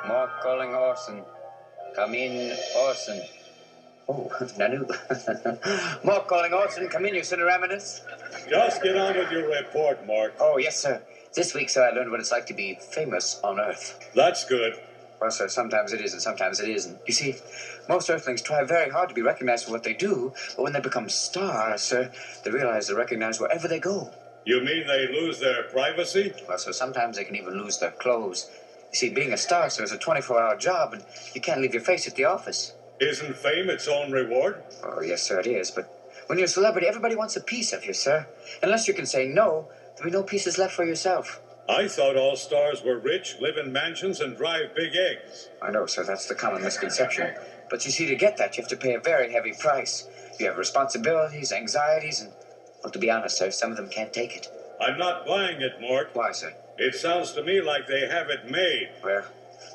Mork calling Orson. Come in, Orson. Oh, Nanu. Mork calling Orson. Come in, you cineramitus. Just get on with your report, Mork. Oh, yes, sir. This week, sir, I learned what it's like to be famous on Earth. That's good. Well, sir, sometimes it is and sometimes it isn't. You see, most Earthlings try very hard to be recognized for what they do, but when they become stars, sir, they realize they're recognized wherever they go. You mean they lose their privacy? Well, sir, sometimes they can even lose their clothes. You see, being a star, sir, is a 24-hour job, and you can't leave your face at the office. Isn't fame its own reward? Oh, yes, sir, it is, but when you're a celebrity, everybody wants a piece of you, sir. Unless you can say no, there'll be no pieces left for yourself. I thought all stars were rich, live in mansions, and drive big eggs. I know, sir, that's the common misconception. But you see, to get that, you have to pay a very heavy price. You have responsibilities, anxieties, and, well, to be honest, sir, some of them can't take it. I'm not buying it, Mork. Why, sir? It sounds to me like they have it made. Well,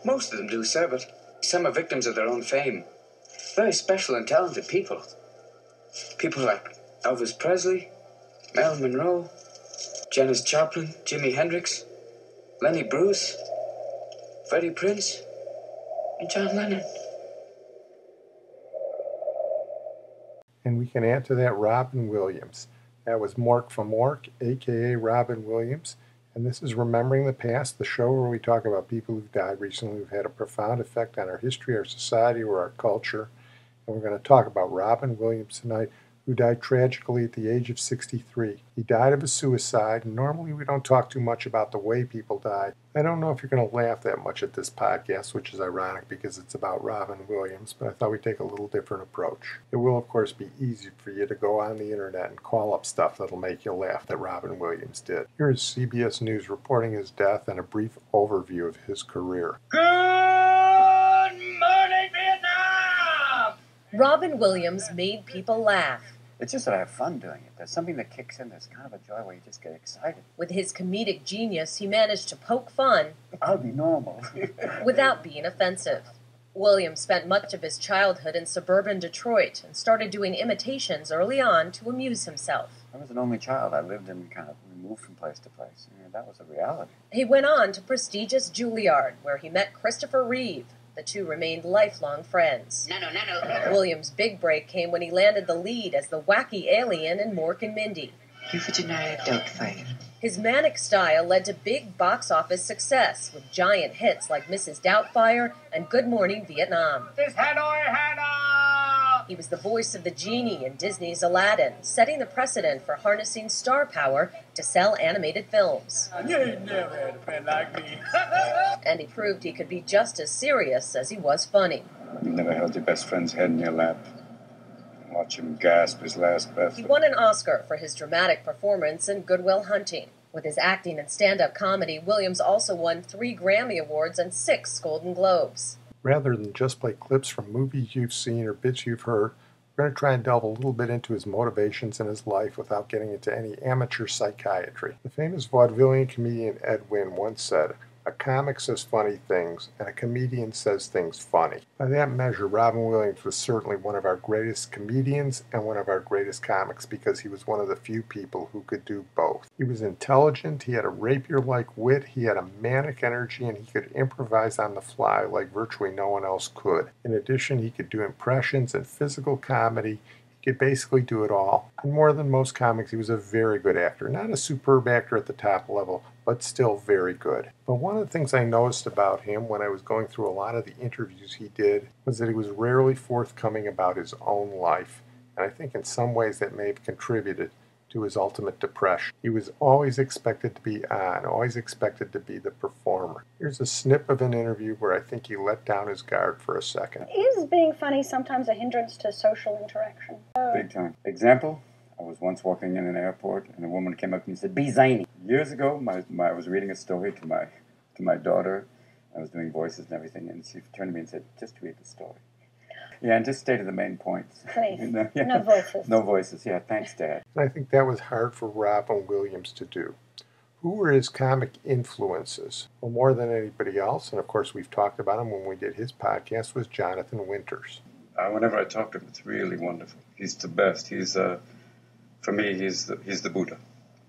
most of them do, sir, but some are victims of their own fame. Very special and talented people. People like Elvis Presley, Marilyn Monroe, Janis Joplin, Jimi Hendrix, Lenny Bruce, Freddie Prinze, and John Lennon. And we can add to that Robin Williams. That was Mork from Mork, a.k.a. Robin Williams. And this is Remembering the Past, the show where we talk about people who've died recently who've had a profound effect on our history, our society, or our culture. And we're going to talk about Robin Williams tonight, who died tragically at the age of 63. He died of a suicide, and normally we don't talk too much about the way people died. I don't know if you're going to laugh that much at this podcast, which is ironic because it's about Robin Williams, but I thought we'd take a little different approach. It will, of course, be easy for you to go on the internet and call up stuff that'll make you laugh that Robin Williams did. Here is CBS News reporting his death and a brief overview of his career. Good morning, Vietnam! Robin Williams made people laugh. It's just that I have fun doing it. There's something that kicks in. There's kind of a joy where you just get excited. With his comedic genius, he managed to poke fun I'll be normal. without being offensive. Williams spent much of his childhood in suburban Detroit and started doing imitations early on to amuse himself. I was an only child. I lived and kind of moved from place to place. That was a reality. He went on to prestigious Juilliard, where he met Christopher Reeve. The two remained lifelong friends. No. Williams' big break came when he landed the lead as the wacky alien in Mork and Mindy. Euphigenia Doubtfire. His manic style led to big box office success, with giant hits like Mrs. Doubtfire and Good Morning Vietnam. This Hanoi. He was the voice of the genie in Disney's Aladdin, setting the precedent for harnessing star power to sell animated films. You ain't never had a friend like me. And he proved he could be just as serious as he was funny. You never held your best friend's head in your lap. Watch him gasp his last breath. He won an Oscar for his dramatic performance in Good Will Hunting. With his acting and stand-up comedy, Williams also won 3 Grammy Awards and 6 Golden Globes. Rather than just play clips from movies you've seen or bits you've heard, we're going to try and delve a little bit into his motivations and his life without getting into any amateur psychiatry. The famous vaudevillian comedian Ed Wynn once said, "A comic says funny things, and a comedian says things funny." By that measure, Robin Williams was certainly one of our greatest comedians and one of our greatest comics because he was one of the few people who could do both. He was intelligent, he had a rapier-like wit, he had a manic energy, and he could improvise on the fly like virtually no one else could. In addition, he could do impressions and physical comedy. He could basically do it all. And more than most comics, he was a very good actor. Not a superb actor at the top level, but still very good. But one of the things I noticed about him when I was going through a lot of the interviews he did was that he was rarely forthcoming about his own life. And I think in some ways that may have contributed to his ultimate depression. He was always expected to be on, always expected to be the performer. Here's a snip of an interview where I think he let down his guard for a second. Is being funny sometimes a hindrance to social interaction? Big time. Example, I was once walking in an airport and a woman came up to me and said, "Be zany." Years ago, I was reading a story to my daughter. I was doing voices and everything, and she turned to me and said, "Just read the story." Yeah, and just stay to the main points. Please. Yeah. No voices. No voices. Yeah, thanks, Dad. And I think that was hard for Robin Williams to do. Who were his comic influences? Well, more than anybody else, and of course we've talked about him when we did his podcast, was Jonathan Winters. Whenever I talk to him, it's really wonderful. He's the best. He's, for me, he's the Buddha.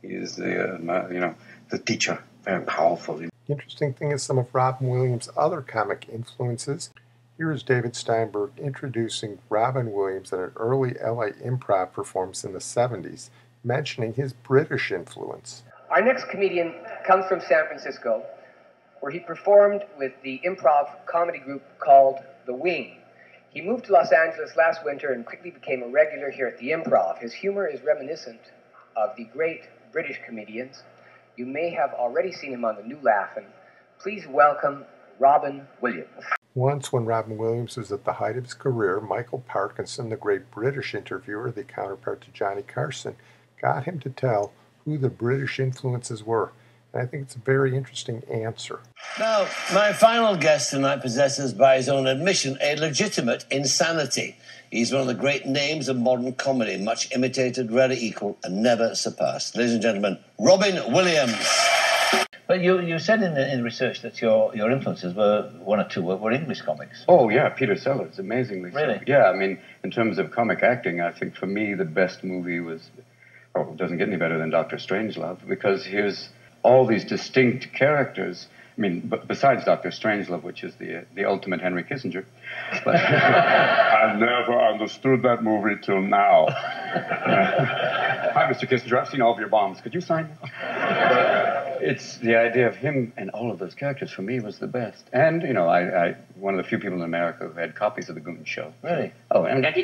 He is the teacher. Very powerful. The interesting thing is some of Robin Williams' other comic influences. Here is David Steinberg introducing Robin Williams at an early LA improv performance in the 70s, mentioning his British influence. Our next comedian comes from San Francisco, where he performed with the improv comedy group called The Wing. He moved to Los Angeles last winter and quickly became a regular here at the Improv. His humor is reminiscent of the great British comedians. You may have already seen him on The New Laugh-In. Please welcome Robin Williams. Once, when Robin Williams was at the height of his career, Michael Parkinson, the great British interviewer, the counterpart to Johnny Carson, got him to tell who the British influences were. And I think it's a very interesting answer. Now, my final guest tonight possesses, by his own admission, a legitimate insanity. He's one of the great names of modern comedy, much imitated, rarely equaled, and never surpassed. Ladies and gentlemen, Robin Williams. But you said in the research that your influences were one or two were English comics. Oh, yeah, Peter Sellers, amazingly Really? so. Yeah, I mean, in terms of comic acting, I think for me the best movie was, it doesn't get any better than Dr. Strangelove, because here's all these distinct characters. I mean, besides Dr. Strangelove, which is the ultimate Henry Kissinger. But I never understood that movie till now. Hi, Mr. Kissinger, I've seen all of your bombs. Could you sign them? It's the idea of him and all of those characters, for me, was the best. And, you know, I one of the few people in America who had copies of The Goon Show. Really? Oh, and Natty,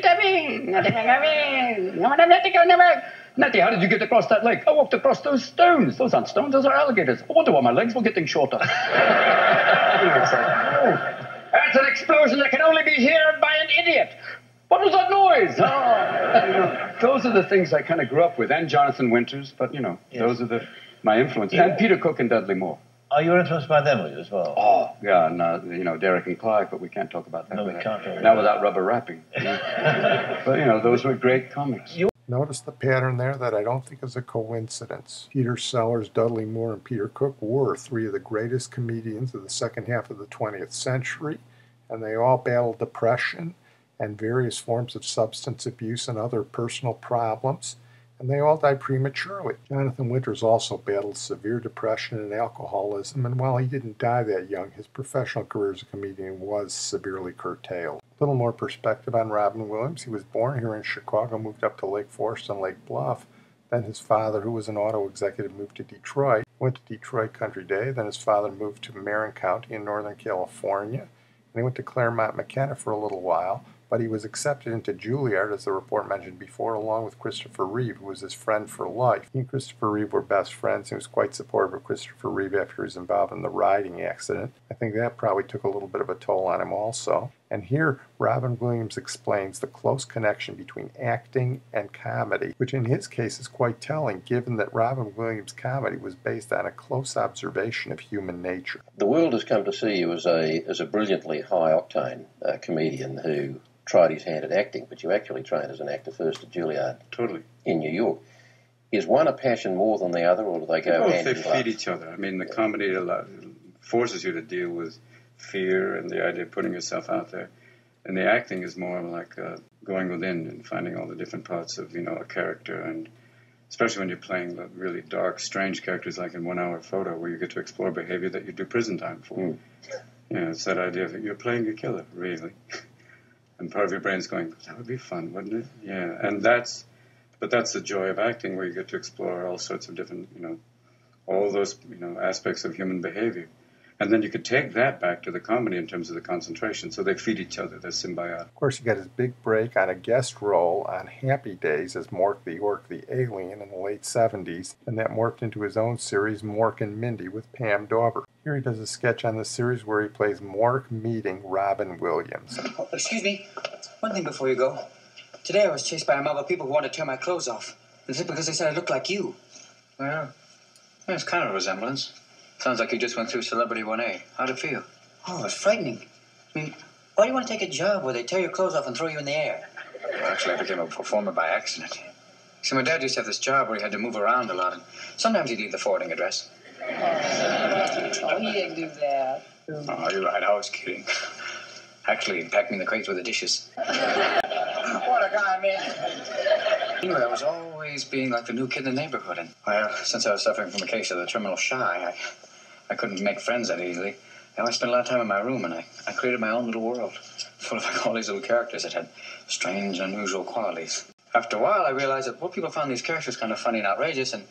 how did you get across that lake? I walked across those stones. Those aren't stones, those are alligators. I wonder why my legs were getting shorter. It's like, that's an explosion that can only be heard by an idiot. What was that noise? Those are the things I kind of grew up with. And Jonathan Winters, but, you know, yes. Those are my influences. Yeah. And Peter Cook and Dudley Moore. Oh, you were influenced by them, were you, as well? Oh, yeah, and, you know, Derek and Clark, but we can't talk about that. No, we can't. Not without rubber wrapping. But, you know, those were great comics. Notice the pattern there that I don't think is a coincidence. Peter Sellers, Dudley Moore, and Peter Cook were three of the greatest comedians of the second half of the 20th century, and they all battled depression and various forms of substance abuse and other personal problems, and they all died prematurely. Jonathan Winters also battled severe depression and alcoholism, and while he didn't die that young, his professional career as a comedian was severely curtailed. A little more perspective on Robin Williams. He was born here in Chicago, moved up to Lake Forest and Lake Bluff. Then his father, who was an auto executive, moved to Detroit, went to Detroit Country Day. Then his father moved to Marin County in Northern California, and he went to Claremont McKenna for a little while. But he was accepted into Juilliard, as the report mentioned before, along with Christopher Reeve, who was his friend for life. He and Christopher Reeve were best friends. He was quite supportive of Christopher Reeve after he was involved in the riding accident. I think that probably took a little bit of a toll on him also. And here, Robin Williams explains the close connection between acting and comedy, which in his case is quite telling, given that Robin Williams' comedy was based on a close observation of human nature. The world has come to see you as a brilliantly high-octane comedian who tried his hand at acting, but you actually trained as an actor first at Juilliard. Totally. In New York. Is one a passion more than the other, or do they go hand in glove? They feed each other. I mean, the comedy forces you to deal with fear and the idea of putting yourself out there. And the acting is more like going within and finding all the different parts of, you know, a character. And especially when you're playing the really dark, strange characters like in 1 Hour Photo, where you get to explore behavior that you do prison time for. You know, it's that idea of you're playing a killer, really. And part of your brain's going, that would be fun, wouldn't it? Yeah, and that's the joy of acting, where you get to explore all sorts of different, you know, all those, you know, aspects of human behavior. And then you could take that back to the comedy in terms of the concentration. So they feed each other, they're symbiotic. Of course, he got his big break on a guest role on Happy Days as Mork the Ork the Alien in the late 70s, and that morphed into his own series, Mork and Mindy, with Pam Dauber. Here he does a sketch on the series where he plays Mork meeting Robin Williams. Oh, excuse me, one thing before you go. Today I was chased by a mob of people who wanted to tear my clothes off. And it's because they said I looked like you. Well, it's kind of a resemblance. Sounds like you just went through Celebrity 1A. How'd it feel? Oh, it's frightening. I mean, why do you want to take a job where they tear your clothes off and throw you in the air? Well, actually, I became a performer by accident. See, my dad used to have this job where he had to move around a lot, and sometimes he'd leave the forwarding address. Oh, he didn't do that. Oh, you're right. I was kidding. Actually, he packed me in the crates with the dishes. What a guy, man. Anyway, I was always being like the new kid in the neighborhood, and, well, since I was suffering from a case of the terminal shy, I couldn't make friends that easily. I spent a lot of time in my room, and I created my own little world, full of all these little characters that had strange and unusual qualities. After a while, I realized that people found these characters kind of funny and outrageous, and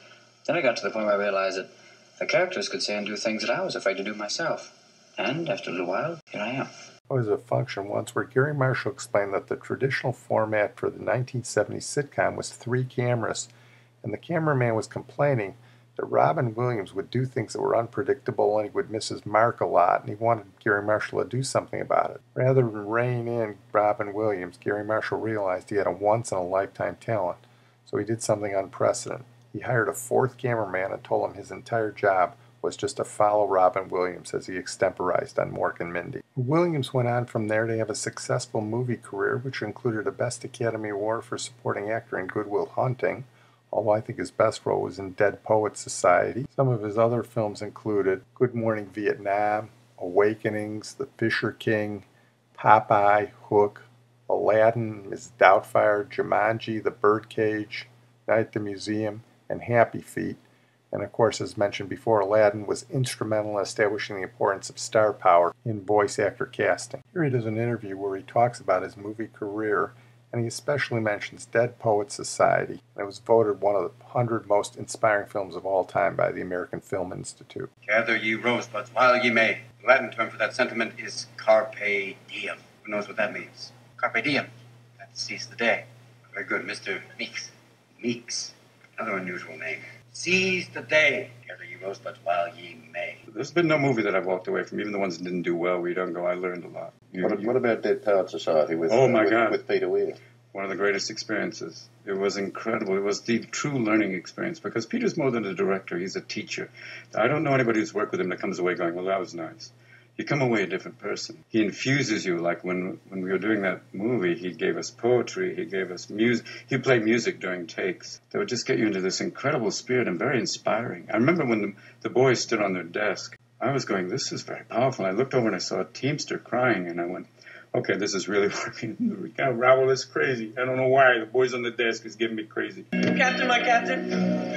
then I got to the point where I realized that the characters could say and do things that I was afraid to do myself. And after a little while, here I am. There was a function once where Gary Marshall explained that the traditional format for the 1970s sitcom was 3 cameras, and the cameraman was complaining that Robin Williams would do things that were unpredictable and he would miss his mark a lot, and he wanted Gary Marshall to do something about it. Rather than rein in Robin Williams, Gary Marshall realized he had a once-in-a-lifetime talent, so he did something unprecedented. He hired a 4th cameraman and told him his entire job was just to follow Robin Williams as he extemporized on Mork and Mindy. Williams went on from there to have a successful movie career, which included a Best Academy Award for Supporting Actor in Good Will Hunting, although I think his best role was in Dead Poets Society. Some of his other films included Good Morning Vietnam, Awakenings, The Fisher King, Popeye, Hook, Aladdin, Ms. Doubtfire, Jumanji, The Birdcage, Night at the Museum, and Happy Feet. And of course, as mentioned before, Aladdin was instrumental in establishing the importance of star power in voice actor casting. Here he does an interview where he talks about his movie career, and he especially mentions Dead Poets Society, and it was voted one of the 100 most inspiring films of all time by the American Film Institute. Gather ye rosebuds while ye may. The Latin term for that sentiment is carpe diem. Who knows what that means? Carpe diem. That's seize the day. Very good, Mr. Meeks. Meeks. Another unusual name. Seize the day. Gather ye rosebuds while ye may. There's been no movie that I've walked away from, even the ones that didn't do well, where you don't go, I learned a lot. What about Dead Poets Society with Peter Weir? One of the greatest experiences. It was incredible. It was the true learning experience, because Peter's more than a director. He's a teacher. I don't know anybody who's worked with him that comes away going, well, that was nice. You come away a different person. He infuses you, like when we were doing that movie, he gave us poetry, he gave us music. He'd play music during takes that would just get you into this incredible spirit and very inspiring. I remember when the boys stood on their desk, I was going, this is very powerful. I looked over and I saw a Teamster crying, and I went, okay, this is really working. Ravel is crazy. I don't know why. The boys on the desk is giving me crazy. Captain, my captain.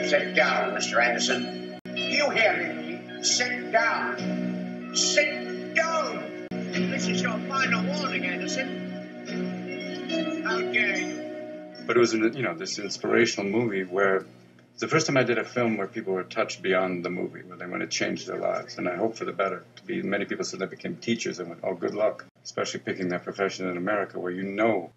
Sit down, Mr. Anderson. You hear me? Sit down. Sit down. This is your final warning, Anderson. How dare you? But it was, this inspirational movie where it's the first time I did a film where people were touched beyond the movie, where they want to change their lives. And I hope for the better. Many people said they became teachers and went, oh, good luck. Especially picking that profession in America where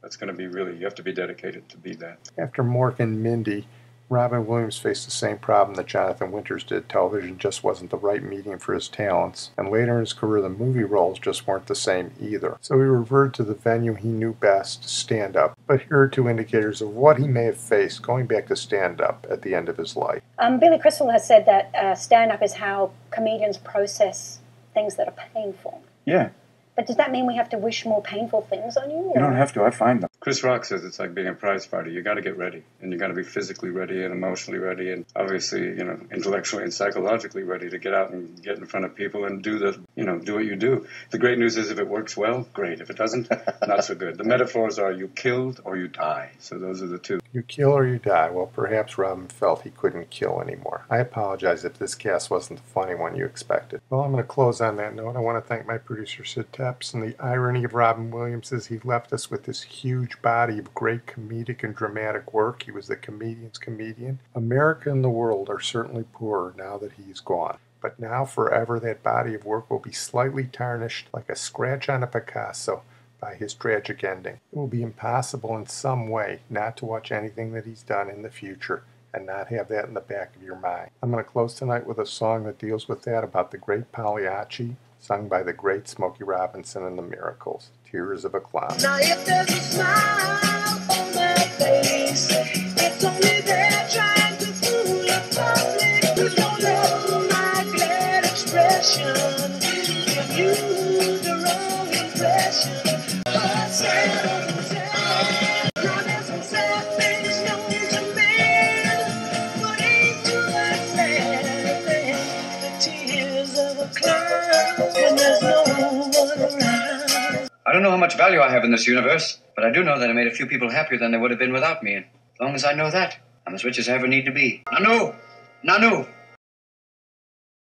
that's going to be you have to be dedicated to be that. After Mork and Mindy, Robin Williams faced the same problem that Jonathan Winters did. Television just wasn't the right medium for his talents. And later in his career, the movie roles just weren't the same either. So he reverted to the venue he knew best, stand-up. But here are 2 indicators of what he may have faced going back to stand-up at the end of his life. Billy Crystal has said that stand-up is how comedians process things that are painful. Yeah. But does that mean we have to wish more painful things on you? You don't have to. I find them. Chris Rock says it's like being a prize fighter. You got to get ready, and you got to be physically ready and emotionally ready, and obviously, intellectually and psychologically ready to get out and get in front of people and do what you do. The great news is if it works well, great. If it doesn't, not so good. The metaphors are you killed or you die. So those are the 2. You kill or you die. Well, perhaps Robin felt he couldn't kill anymore. I apologize if this cast wasn't the funny one you expected. Well, I'm going to close on that note. I want to thank my producer, Sid Tepps, and the irony of Robin Williams is he left us with this huge body of great comedic and dramatic work. He was the comedian's comedian. America and the world are certainly poorer now that he's gone. But now forever that body of work will be slightly tarnished like a scratch on a Picasso by his tragic ending. It will be impossible in some way not to watch anything that he's done in the future and not have that in the back of your mind. I'm going to close tonight with a song that deals with that, about the great Pagliacci, sung by the great Smokey Robinson and the Miracles, Tears of a Clown. Now if there's a smile on my face, it's only there trying to fool the public. You don't know my glad expression, give you the wrong impression. Now there's some sad things known to men, but ain't too much sad than the tears of a clown when there's no one around. I don't know how much value I have in this universe, but I do know that I made a few people happier than they would have been without me. And as long as I know that, I'm as rich as I ever need to be. Nanu! Nanu!